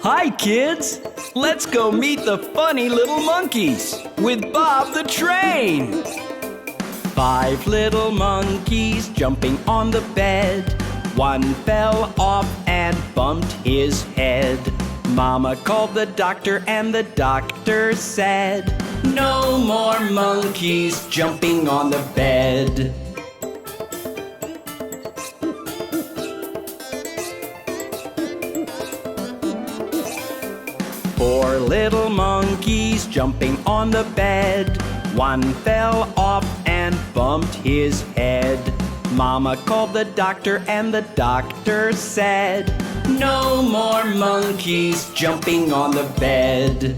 Hi, kids! Let's go meet the funny little monkeys with Bob the Train. 5 little monkeys jumping on the bed. One fell off and bumped his head. Mama called the doctor and the doctor said, "No more monkeys jumping on the bed." Four little monkeys jumping on the bed. One fell off and bumped his head. Mama called the doctor and the doctor said, "No more monkeys jumping on the bed."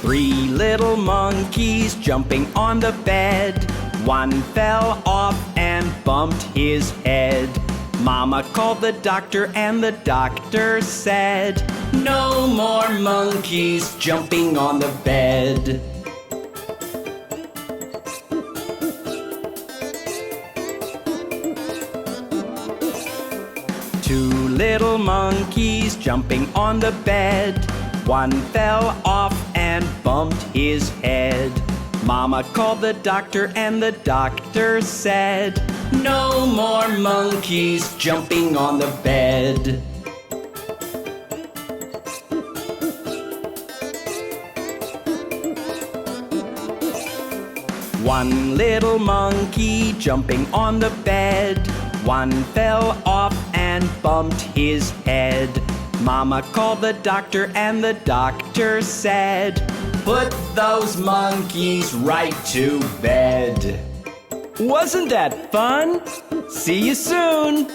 Three little monkeys jumping on the bed. One fell off and bumped his head. Mama called the doctor and the doctor said, "No more monkeys jumping on the bed." Two little monkeys jumping on the bed. One fell off and bumped his head. Mama called the doctor and the doctor said, "No more monkeys jumping on the bed." One little monkey jumping on the bed. One fell off and bumped his head. Mama called the doctor and the doctor said, "Put those monkeys right to bed." Wasn't that fun? See you soon!